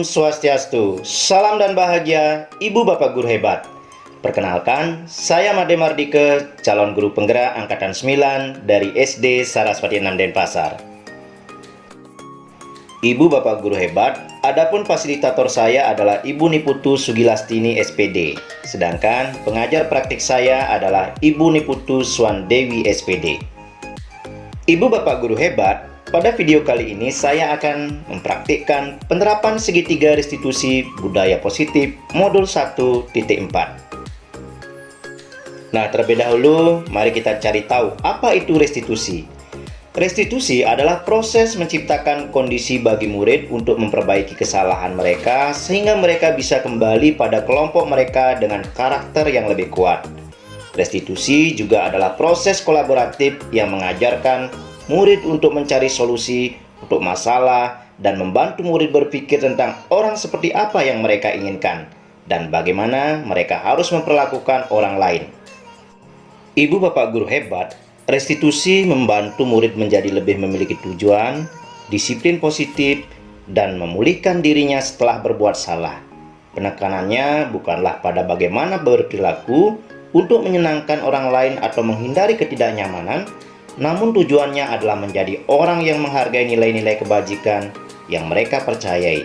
Om Swastiastu, salam dan bahagia Ibu Bapak Guru Hebat. Perkenalkan, saya Made Mardike, calon guru penggerak Angkatan 9 dari SD Saraswati 6 Denpasar. Ibu Bapak Guru Hebat, adapun fasilitator saya adalah Ibu Niputu Sugilastini SPD, sedangkan pengajar praktik saya adalah Ibu Niputu Swandewi SPD. Ibu Bapak Guru Hebat, pada video kali ini saya akan mempraktikkan penerapan segitiga restitusi budaya positif modul 1.4. Nah, terlebih dahulu mari kita cari tahu apa itu restitusi. Restitusi adalah proses menciptakan kondisi bagi murid untuk memperbaiki kesalahan mereka sehingga mereka bisa kembali pada kelompok mereka dengan karakter yang lebih kuat. Restitusi juga adalah proses kolaboratif yang mengajarkan murid untuk mencari solusi untuk masalah dan membantu murid berpikir tentang orang seperti apa yang mereka inginkan dan bagaimana mereka harus memperlakukan orang lain. Ibu Bapak Guru Hebat, restitusi membantu murid menjadi lebih memiliki tujuan, disiplin positif, dan memulihkan dirinya setelah berbuat salah. Penekanannya bukanlah pada bagaimana berperilaku untuk menyenangkan orang lain atau menghindari ketidaknyamanan, namun tujuannya adalah menjadi orang yang menghargai nilai-nilai kebajikan yang mereka percayai.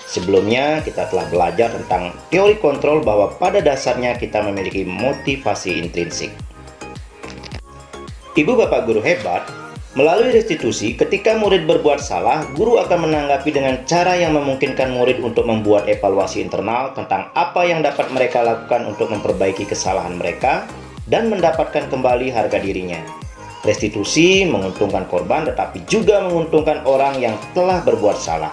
Sebelumnya kita telah belajar tentang teori kontrol bahwa pada dasarnya kita memiliki motivasi intrinsik. Ibu Bapak Guru Hebat, melalui restitusi ketika murid berbuat salah, guru akan menanggapi dengan cara yang memungkinkan murid untuk membuat evaluasi internal tentang apa yang dapat mereka lakukan untuk memperbaiki kesalahan mereka dan mendapatkan kembali harga dirinya. Restitusi menguntungkan korban tetapi juga menguntungkan orang yang telah berbuat salah.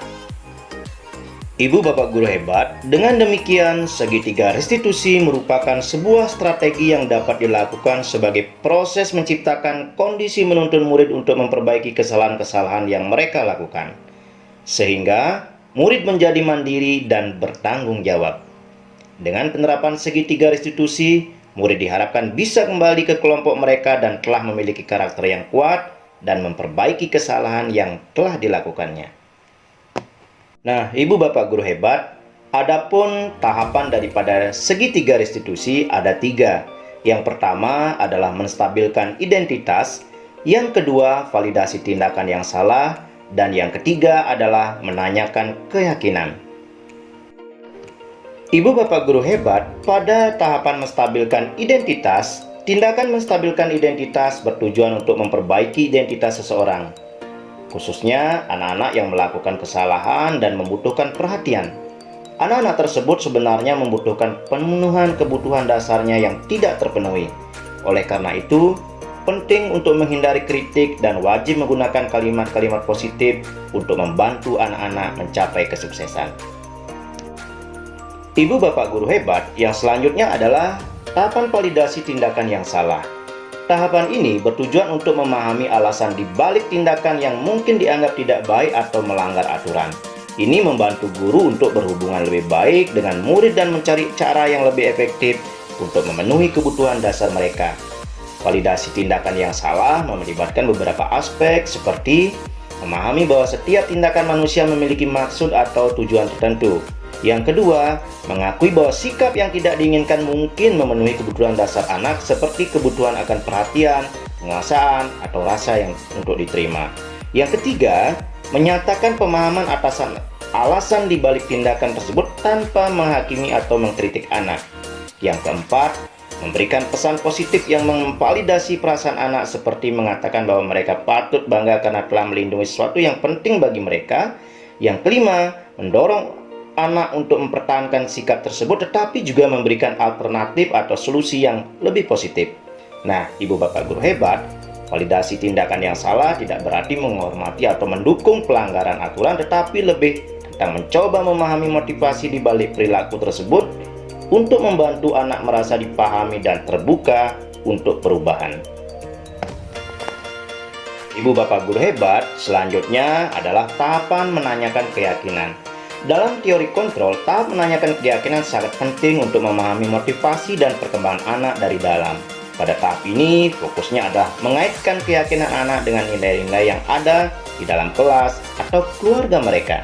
Ibu Bapak Guru Hebat, dengan demikian segitiga restitusi merupakan sebuah strategi yang dapat dilakukan sebagai proses menciptakan kondisi menuntun murid untuk memperbaiki kesalahan-kesalahan yang mereka lakukan, sehingga murid menjadi mandiri dan bertanggung jawab. Dengan penerapan segitiga restitusi, murid diharapkan bisa kembali ke kelompok mereka dan telah memiliki karakter yang kuat dan memperbaiki kesalahan yang telah dilakukannya. Nah, Ibu Bapak Guru Hebat, adapun tahapan daripada segitiga restitusi ada 3. Yang pertama adalah menstabilkan identitas, yang kedua validasi tindakan yang salah, dan yang ketiga adalah menanyakan keyakinan. Ibu Bapak Guru Hebat, pada tahapan menstabilkan identitas, tindakan menstabilkan identitas bertujuan untuk memperbaiki identitas seseorang, khususnya anak-anak yang melakukan kesalahan dan membutuhkan perhatian. Anak-anak tersebut sebenarnya membutuhkan pemenuhan kebutuhan dasarnya yang tidak terpenuhi. Oleh karena itu, penting untuk menghindari kritik dan wajib menggunakan kalimat-kalimat positif untuk membantu anak-anak mencapai kesuksesan. Ibu Bapak Guru Hebat, yang selanjutnya adalah tahapan validasi tindakan yang salah. Tahapan ini bertujuan untuk memahami alasan di balik tindakan yang mungkin dianggap tidak baik atau melanggar aturan. Ini membantu guru untuk berhubungan lebih baik dengan murid dan mencari cara yang lebih efektif untuk memenuhi kebutuhan dasar mereka. Validasi tindakan yang salah melibatkan beberapa aspek seperti memahami bahwa setiap tindakan manusia memiliki maksud atau tujuan tertentu. Yang kedua, mengakui bahwa sikap yang tidak diinginkan mungkin memenuhi kebutuhan dasar anak seperti kebutuhan akan perhatian, penguasaan, atau rasa yang untuk diterima. Yang ketiga, menyatakan pemahaman atas alasan di balik tindakan tersebut tanpa menghakimi atau mengkritik anak. Yang keempat, memberikan pesan positif yang memvalidasi perasaan anak seperti mengatakan bahwa mereka patut bangga karena telah melindungi sesuatu yang penting bagi mereka. Yang kelima, mendorong anak untuk mempertahankan sikap tersebut tetapi juga memberikan alternatif atau solusi yang lebih positif. Nah, Ibu Bapak Guru Hebat, validasi tindakan yang salah tidak berarti menghormati atau mendukung pelanggaran aturan, tetapi lebih tentang mencoba memahami motivasi di balik perilaku tersebut untuk membantu anak merasa dipahami dan terbuka untuk perubahan. Ibu Bapak Guru Hebat, selanjutnya adalah tahapan menanyakan keyakinan. Dalam teori kontrol, tahap menanyakan keyakinan sangat penting untuk memahami motivasi dan perkembangan anak dari dalam. Pada tahap ini, fokusnya adalah mengaitkan keyakinan anak dengan nilai-nilai yang ada di dalam kelas atau keluarga mereka.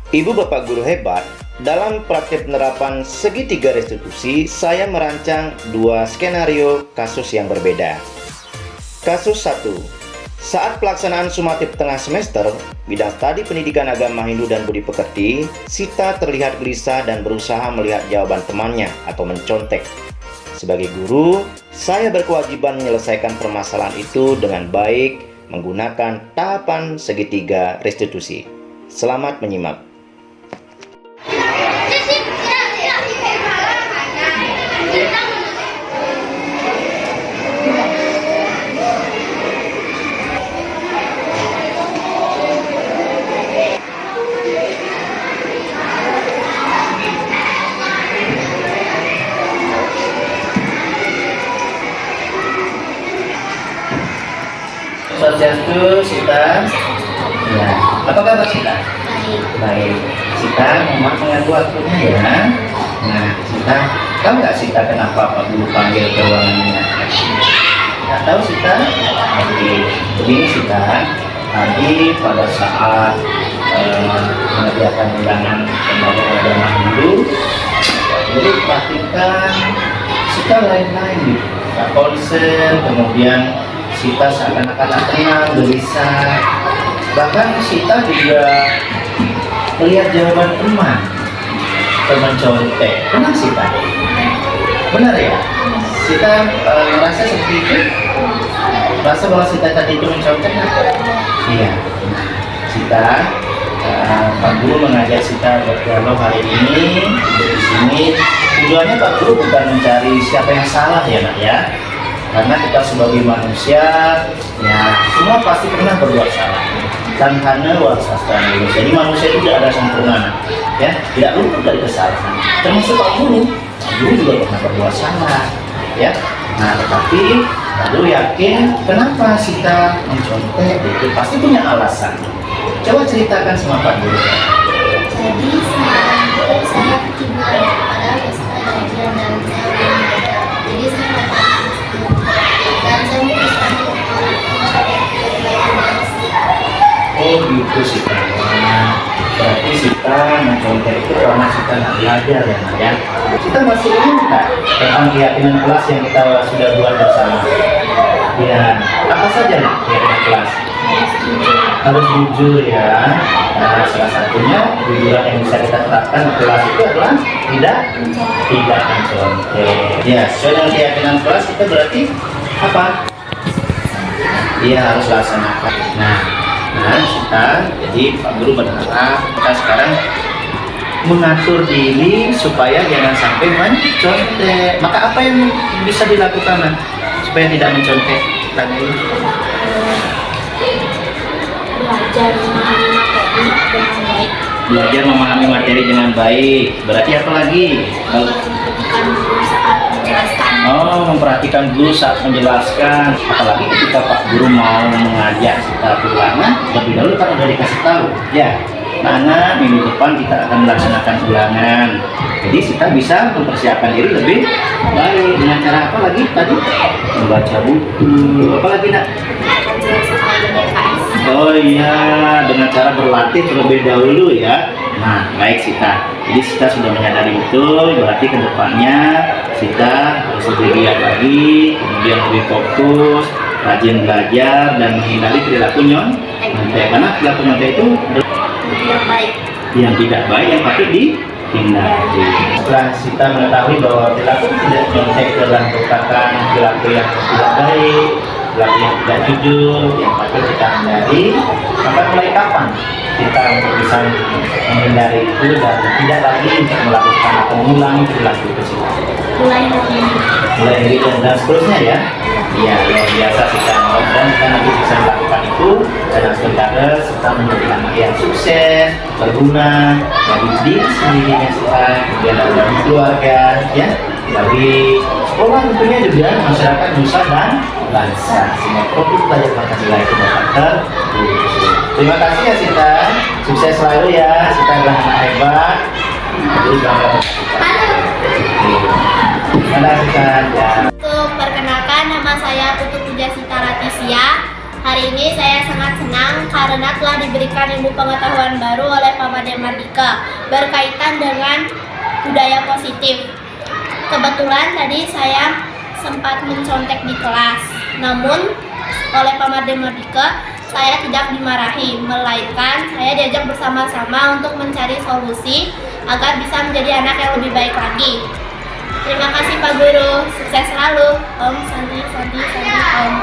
Ibu bapak guru hebat, dalam praktik penerapan segitiga restitusi, saya merancang dua skenario kasus yang berbeda. Kasus 1. Saat pelaksanaan sumatif tengah semester, bidang studi pendidikan agama Hindu dan budi pekerti, Sita terlihat gelisah dan berusaha melihat jawaban temannya atau mencontek. Sebagai guru, saya berkewajiban menyelesaikan permasalahan itu dengan baik menggunakan tahapan segitiga restitusi. Selamat menyimak. Swastiastu, Sita. Ya, apa kabar Sita? Baik. Sita, Mama mengaku waktunya ya. Nah, Sita, tahu nggak Sita kenapa Pak Guru panggil ke ruangannya? Nggak tahu Sita? Oke, begini Sita. Tadi pada saat mengerjakan undangan kembali agama Hindu, jadi praktikan Sita lain-lain gitu. Nggak konsen, kemudian Sita seakan-akan tenang, gelisah. Bahkan Sita juga melihat jawaban teman contek. Benar Sita? Benar ya? Sita merasa seperti itu? Merasa bahwa Sita tadi itu mencontek? Iya. Sita, Pak Guru mengajak Sita berdialog hari ini di sini. Tujuannya Pak Guru bukan mencari siapa yang salah ya Nak ya. Karena kita sebagai manusia, ya semua pasti pernah berbuat salah. Dan hana wasastani. Jadi manusia itu tidak ada sempurna, ya, tidak luput dari kesalahan. Termasuk Pak Guru juga pernah berbuat salah, ya. Nah, tetapi Pak Guru yakin kenapa Sita mencontek itu pasti punya alasan. Coba ceritakan sama Pak Guru. Jadi saya ketiduran, padahal ya saya gajian dan saya belum belajar. Jadi saya nggak dan saya memutuskan untuk Oh gitu Sita. Berarti Sita mencontek itu karena Sita nggak belajar ya Nak ya. Sita masih ingat nggak tentang keyakinan kelas yang kita sudah buat bersama? Ya, apa saja nih keyakinan kelas? Harus jujur ya. Nah, salah satunya kejujuran yang bisa kita terapkan di kelas itu adalah tidak mencontek. Ya, sesuai dengan keyakinan kelas itu berarti apa? Iya, harus laksanakan. Nah, Sita, jadi Pak Guru berharap kita sekarang mengatur diri supaya jangan sampai mencontek. Maka apa yang bisa dilakukan Nak, supaya tidak mencontek lagi? Belajar memahami materi dengan baik. Berarti apa lagi? Memperhatikan guru saat menjelaskan. Apalagi ketika Pak Guru mau mengajak kita ulangan, lebih dahulu kan udah dikasih tahu. Ya, Nana minggu depan kita akan melaksanakan ulangan. Jadi kita bisa mempersiapkan diri lebih baik dengan cara apa lagi tadi? Membaca buku. Apa lagi Nak? Oh iya, dengan cara berlatih terlebih dahulu ya. Nah, baik Sita. Jadi Sita sudah menyadari betul, berarti kedepannya Sita harus lebih giat lagi, kemudian lebih fokus, rajin belajar dan menghindari perilaku nyontek. Karena perilaku nyontek itu yang tidak baik yang patut dihindari. Setelah Sita mengetahui bahwa perilaku tidak nyontek adalah merupakan perilaku yang tidak baik, perilaku yang tidak jujur, yang patut kita hindari, maka mulai kapan kita untuk bisa menghindari itu dan tidak lagi untuk melakukan atau mengulangi perilaku tersebut? Mulai dari dan seterusnya ya. Iya, luar biasa Sita. Dan kita nanti bisa melakukan itu dan sementara kita menjadi anak yang sukses, berguna bagi diri sendirinya Sita, kemudian bagi keluarga, ya, bagi sekolah tentunya juga masyarakat nusa dan bangsa. Semua produk belajar Pancasila itu dapat terwujud. Terima kasih ya Sita, sukses selalu ya. Sita adalah anak hebat. Terus bangga. Terima kasih Sita. Ya. Untuk perkenalkan, nama saya Tutu Puja Sita Ratisia. Hari ini saya sangat senang karena telah diberikan ilmu pengetahuan baru oleh Pak Made Mardika berkaitan dengan budaya positif. Kebetulan tadi saya sempat mencontek di kelas, namun oleh Pak Made Mardika saya tidak dimarahi, melainkan saya diajak bersama-sama untuk mencari solusi agar bisa menjadi anak yang lebih baik lagi. Terima kasih Pak Guru, sukses selalu. Om Santi Santi Santi Om.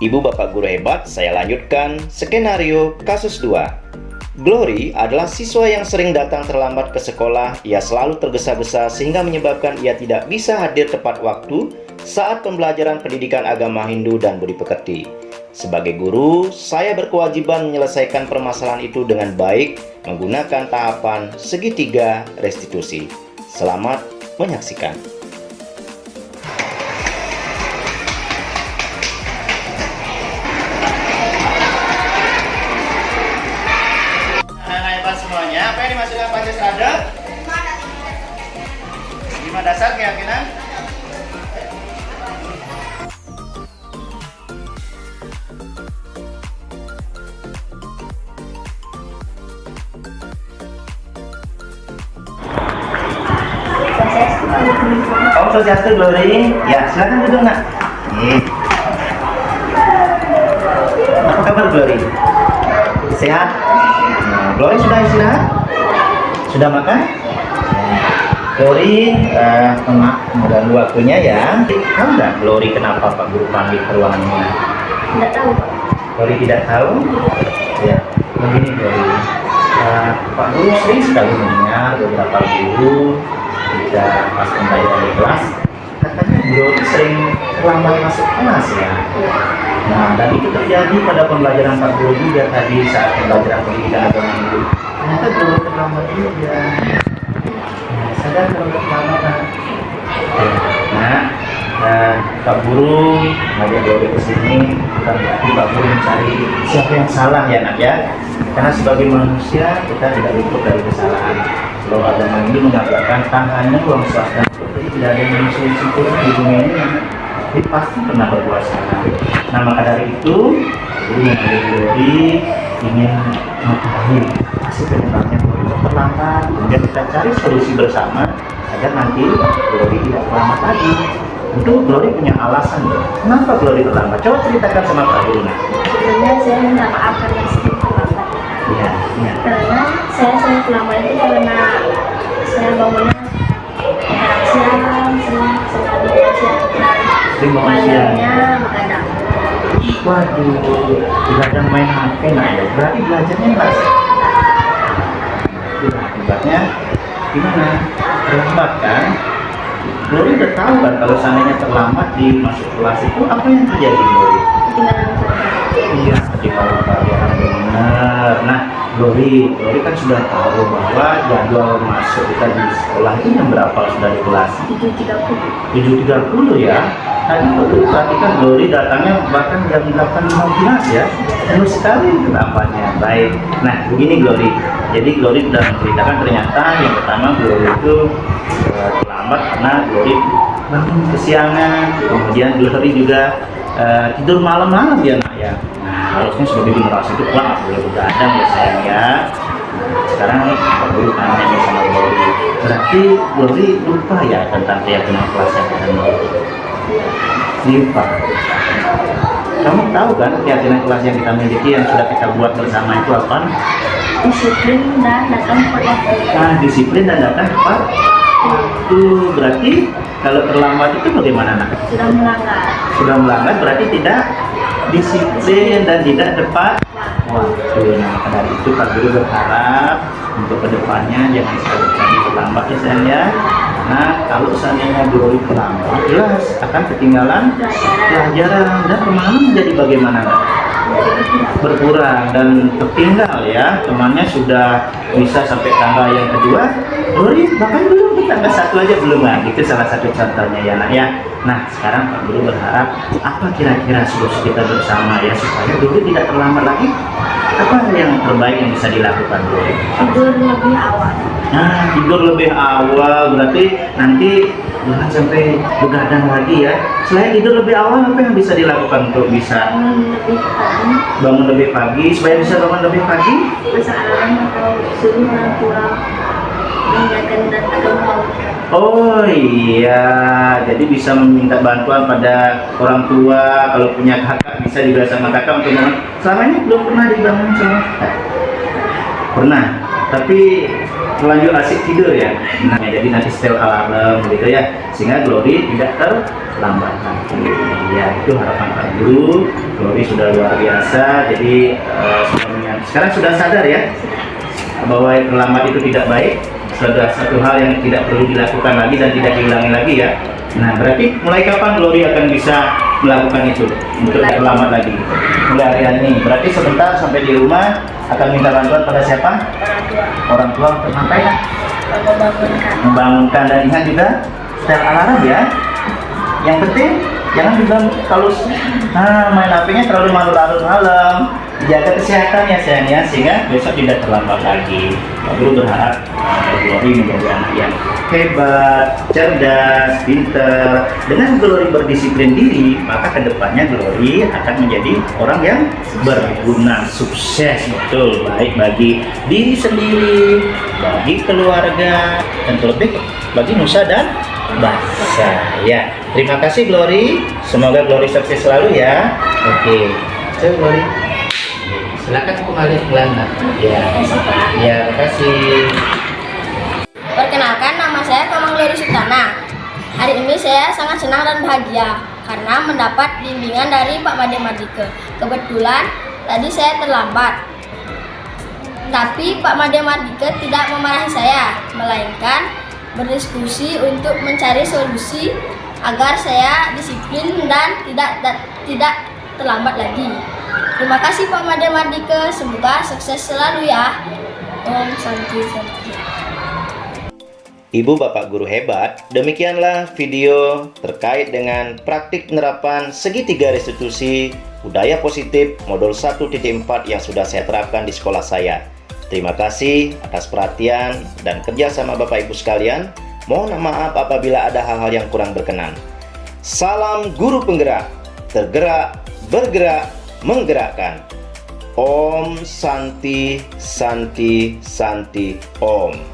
Ibu bapak guru hebat, saya lanjutkan skenario kasus 2. Glory adalah siswa yang sering datang terlambat ke sekolah. Ia selalu tergesa-gesa sehingga menyebabkan ia tidak bisa hadir tepat waktu saat pembelajaran pendidikan agama Hindu dan budi pekerti. Sebagai guru, saya berkewajiban menyelesaikan permasalahan itu dengan baik menggunakan tahapan segitiga restitusi. Selamat menyaksikan. Semuanya, apa yang dimaksudkan Pancasila? 5 dasar keyakinan. Om Swastiastu, Glory. Ya, silakan duduk, Nak. Apa kabar, Glory? Sehat? Glory sudah istirahat? Sudah makan? Glory, mengganggu waktunya ya. Tahu nggak Glory kenapa Pak Guru panggil ke ruangannya? Tidak tahu Pak. Glory tidak tahu? Ya, begini Glory. Pak Guru sering sekali mendengar beberapa guru ketika pas kembali dari kelas, katanya Glory sering terlambat masuk kelas ya. Nah, dan itu terjadi pada pembelajaran Pak Guru juga tadi saat pembelajaran pendidikan agama Hindu. Ternyata Glory terlambat juga. Nah, sadar kalau terlambat. Nah, Pak Guru ngajak Glory ke sini bukan berarti Pak Guru mencari siapa yang salah ya, Nak ya. Karena sebagai manusia kita tidak luput dari kesalahan. Kalau agama Hindu mengatakan tak hanya uang swasta, jadi tidak ada manusia yang sempurna di dunia ini. Jadi pasti pernah berbuat salah. Nah, maka dari itu, Glory ingin mengetahui pasti penyebabnya Glory terlambat. Kemudian kita cari solusi bersama agar nanti Glory tidak terlambat lagi. Itu Glory punya alasan loh. Kenapa Glory terlambat? Coba ceritakan sama Pak Guru. Sebenarnya saya minta maaf karena sering terlambat. Iya, iya. Karena saya sering terlambat itu karena saya bangunnya siang, Sering bangun siang. belajarnya begadang. Waduh, begadang main HP nah ya. Berarti belajarnya nggak sih? Itu akibatnya gimana? Terlambat kan? Glory udah tahu kan kalau seandainya terlambat di masuk kelas itu apa yang terjadi Glory? Iya, ketinggalan pelajaran benar. Nah, Glory kan sudah tahu bahwa jadwal masuk kita di sekolah itu jam berapa sudah di kelas? 7.30 ya. Tadi Glory perhatikan Glory datangnya bahkan jam 8.15 ya. Penuh sekali kenapanya. Baik. Nah, begini Glory. Jadi Glory sudah menceritakan ternyata yang pertama Glory itu terlambat karena Glory bangun kesiangan. Kemudian Glory juga tidur malam-malam ya, Nak ya. Nah, harusnya sebagai generasi itu nggak boleh begadang ya sayang ya. Sekarang Pak Guru tanya sama Glory, berarti Glory lupa ya tentang keyakinan kelas yang kita miliki? Lupa. Kamu tahu kan keyakinan kelas yang kita miliki yang sudah kita buat bersama itu apa? Disiplin dan datang tepat waktu. Nah, disiplin dan datang tepat. Itu berarti kalau terlambat itu bagaimana, Nak? Sudah melanggar. Sudah melanggar berarti tidak disiplin dan tidak tepat waktu. Nah, maka dari itu Pak Guru berharap untuk kedepannya jangan sekali-kali terlambat ya sayang ya. Nah, kalau seandainya Glory terlambat, jelas akan ketinggalan pelajaran dan pemahaman menjadi bagaimana, Nak? Berkurang dan tertinggal ya. Temannya sudah bisa sampai tangga yang kedua, Glory bahkan belum di tangga 1 aja belum. Nah, itu salah satu contohnya ya, Nak ya. Nah, sekarang Pak Guru berharap apa kira-kira solusi kita bersama ya supaya Glory tidak terlambat lagi. Apa yang terbaik yang bisa dilakukan, Glory? Tidur lebih awal. Nah, tidur lebih awal berarti nanti Jangan sampai begadang lagi ya. Selain tidur lebih awal, apa yang bisa dilakukan untuk bisa Lebih pagi, bangun lebih pagi? Supaya bisa bangun lebih pagi, pasang alarm atau suruh orang tua mengingatkan dan atau membangunkan. oh iya, jadi bisa meminta bantuan pada orang tua. Kalau punya kakak bisa juga sama kakak untuk bangun. Selama ini belum pernah dibangun sama kakak? Pernah, tapi terlanjur asik tidur ya. Nah, jadi nanti setel alarm gitu ya, sehingga Glory tidak terlambat lagi. Ya, itu harapan Pak Guru. Glory sudah luar biasa. Jadi sekarang sudah sadar ya bahwa terlambat itu tidak baik. Sudah satu hal yang tidak perlu dilakukan lagi dan tidak diulangi lagi ya. Nah, berarti mulai kapan Glory akan bisa melakukan itu untuk tidak terlambat lagi? Mulai hari ini. Berarti sebentar sampai di rumah akan minta bantuan pada siapa? Orang tua Orang tua untuk ngapain? membangunkan. Membangunkan, dan ingat juga setel alarm ya. Yang penting jangan juga kalau main HP-nya terlalu larut malam. Jaga kesehatan ya sayang ya, sehingga besok tidak terlambat lagi. Pak Guru berharap Glory menjadi anak yang hebat, cerdas, pintar. Dengan Glory berdisiplin diri, maka kedepannya Glory akan menjadi orang yang berguna, sukses, betul, baik bagi diri sendiri, bagi keluarga, dan terlebih bagi nusa dan bangsa. Ya, terima kasih Glory. Semoga Glory sukses selalu ya. Oke, so Glory. Silakan kembali ke Lana. Ya, terima kasih. Perkenalkan, nama saya Kamang Glory Sultana. Hari ini saya sangat senang dan bahagia karena mendapat bimbingan dari Pak Made Mardike. Kebetulan tadi saya terlambat, tapi Pak Made Mardike tidak memarahi saya, melainkan berdiskusi untuk mencari solusi agar saya disiplin dan tidak terlambat lagi. Terima kasih Pak Made Mardike, semoga sukses selalu ya. Om Santi Santi. Ibu Bapak Guru hebat, demikianlah video terkait dengan praktik penerapan segitiga restitusi budaya positif modul 1.4 yang sudah saya terapkan di sekolah saya. Terima kasih atas perhatian dan kerjasama Bapak Ibu sekalian. Mohon maaf apabila ada hal-hal yang kurang berkenan. Salam guru penggerak, tergerak, bergerak, menggerakkan. Om Santi Santi Santi Om.